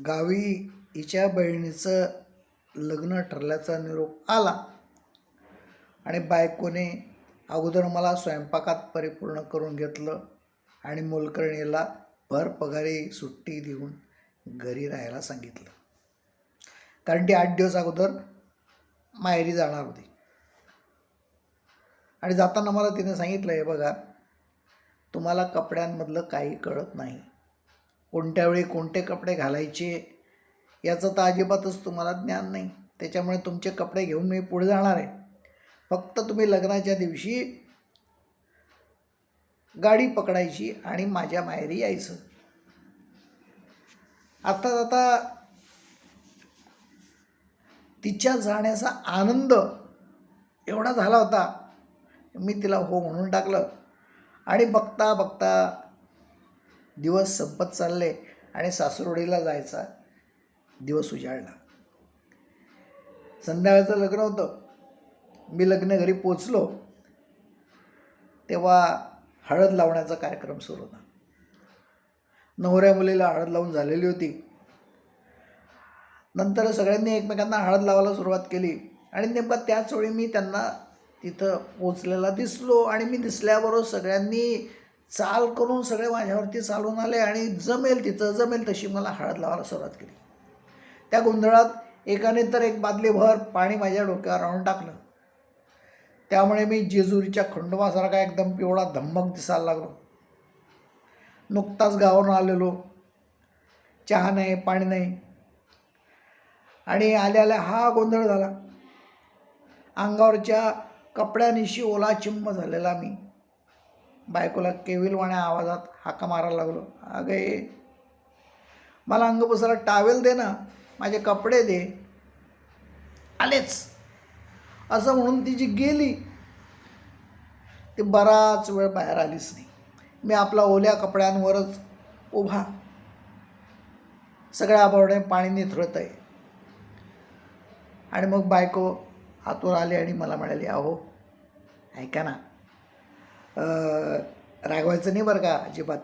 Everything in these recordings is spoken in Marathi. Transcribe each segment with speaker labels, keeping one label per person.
Speaker 1: गावी हिच्या बहिणीचं लग्न ठरल्याचा निरोप आला आणि बायकोने अगोदर मला स्वयंपाकात परिपूर्ण करून घेतलं आणि मोलकरणीला भर पगारी सुट्टी देऊन घरी राहायला सांगितलं. कारण ती 8 दिवस अगोदर माहेरी जाणार होती. आणि जाताना मला तिने सांगितलं, हे बघा, तुम्हाला कपड्यांमधलं काही कळत नाही, कोणत्या वेळी कोणते कपडे घालायचे याचं तर अजिबातच तुम्हाला ज्ञान नाही. त्याच्यामुळे तुमचे कपडे घेऊन मी पुढे जाणार आहे. फक्त तुम्ही लग्नाच्या दिवशी गाडी पकडायची आणि माझ्या माहेरी यायचं. आता आता तिच्या जाण्याचा आनंद एवढा झाला होता, मी तिला हो म्हणून टाकलं. आणि बघता बघता दिवस संपत चालले आणि सासरवडीला जायचा दिवस उजाडला. संध्याकाळचं लग्न होतं. मी लग्न घरी पोचलो तेव्हा हळद लावण्याचा कार्यक्रम सुरू होता. नवऱ्या मुलीला हळद लावून झालेली होती. नंतर सगळ्यांनी एकमेकांना हळद लावायला सुरुवात केली आणि नेमका त्याच वेळी मी त्यांना तिथं पोचलेला दिसलो. आणि मी दिसल्याबरोबर सगळ्यांनी चाल करून सगळे माझ्यावरती चालून आले आणि जमेल तिथं जमेल तशी मला हळद लावायला सुरुवात केली. त्या गोंधळात एकाने तर एक बादलीभर पाणी माझ्या डोक्यावर आणून टाकलं. त्यामुळे मी जेजुरीच्या खंडोबासारखा एकदम पिवळा धम्मक दिसायला लागलो. नुकताच गावावरून आलेलो, चहा नाही, पाणी नाही. आणि आल्या आल्या हा गोंधळ झाला. अंगावरच्या कपड्यानिशी ओला चिंब झालेला मी बायकोला केविलवाण्या आवाजात हाका मारायला लागलो, अगे मला अंग पुसायला टावेल दे ना, माझे कपडे दे. आलेच असं म्हणून ती जी गेली ती बराच वेळ बाहेर आलीच नाही. मी आपला ओल्या कपड्यांवरच उभा, सगळ्या आबावडे पाणी निथळत आहे. आणि मग बायको हातून आली आणि मला म्हणाली, अहो ऐका ना, रागवायचं नाही बरं का अजिबात,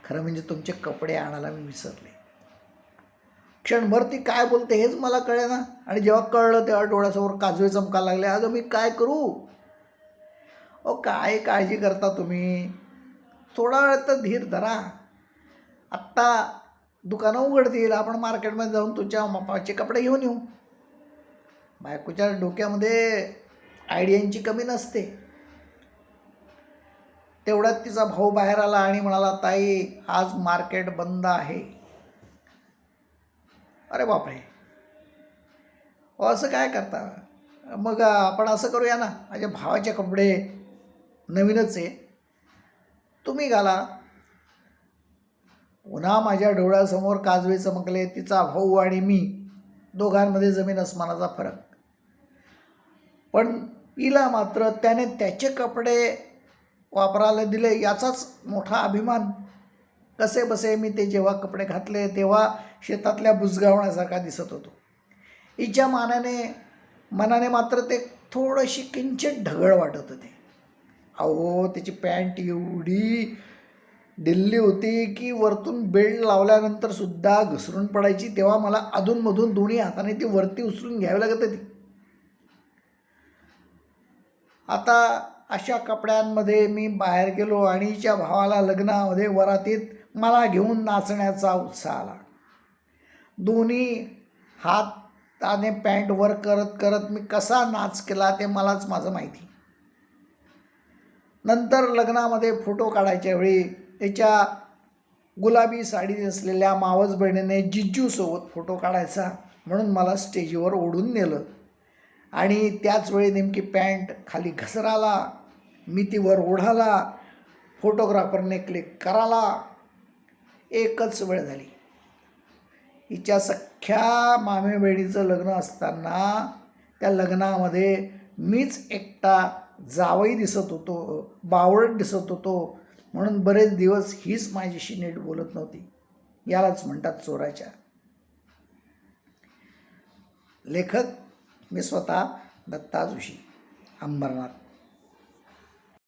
Speaker 1: खरं म्हणजे तुमचे कपडे आणायला मी विसरले. क्षणभर ती काय बोलते हेच मला कळे ना. आणि जेव्हा कळलं तेव्हा डोळ्यासमोर काजवे चमकायला लागले. अगं मी काय करू? काय काळजी करता तुम्ही, थोडा वेळ तर धीर धरा. आत्ता दुकानं उघडतील, आपण मार्केटमध्ये जाऊन तुमच्या मापाचे कपडे घेऊन येऊ. बायकोच्या डोक्यामध्ये आयडियांची कमी नसते. तेवढ्यात तिचा भाऊ बाहेर आला आणि म्हणाला, ताई आज मार्केट बंद आहे. अरे बापरे, असं काय करता? मग आपण असं करूया ना, माझ्या भावाचे कपडे नवीनच आहे, तुम्ही घाला. पुन्हा माझ्या डोळ्यासमोर काजवे चमकले. तिचा भाऊ आणि मी, दोघांमध्ये जमीन अस्मानाचा फरक. पण तिला मात्र त्याने त्याचे कपडे वापरायला दिले याचाच मोठा अभिमान. कसे बसे मी ते जेव्हा कपडे घातले तेव्हा शेतातल्या बुजगावण्यासारखा दिसत होतो. हिच्या मनाने मात्र ते थोडीशी किंचित ढगळ वाटत होते. अहो त्याची पॅन्ट एवढी ढिल्ली होती की वरतून बेल्ट लावल्यानंतर सुद्धा घसरून पडायची. तेव्हा मला अधूनमधून दोन्ही हाताने ती वरती उचलून घ्यावी लागत होती. आता अशा कपड्यांमध्ये मी बाहेर गेलो आणि हिच्या भावाला लग्नामध्ये वरातीत मला घेऊन नाचण्याचा उत्साह आला. दोन्ही हाताने पॅन्ट वर करत करत मी कसा नाच केला ते मलाच माझं माहिती. नंतर लग्नामध्ये फोटो काढायच्या वेळी त्याच्या गुलाबी साडी असलेल्या मावस बहिणीने जिज्जूसोबत फोटो काढायचा म्हणून मला स्टेजवर ओढून नेलं. आणि त्याचवेळी नेमकी पॅन्ट खाली घसराला, मी ती वर ओढाला, फोटोग्राफरने क्लिक कराला. एकच वेळ झाली. हिच्या सख्ख्या मामे बहिणीचं लग्न असताना त्या लग्नामध्ये मीच एकटा जावई दिसत होतो, बावळट दिसत होतो. म्हणून बरेच दिवस हीच माझ्याशी नीट बोलत नव्हती. यालाच म्हणतात चोराच्या. लेखक मी स्वतः दत्ता जोशी, अंबरनाथ.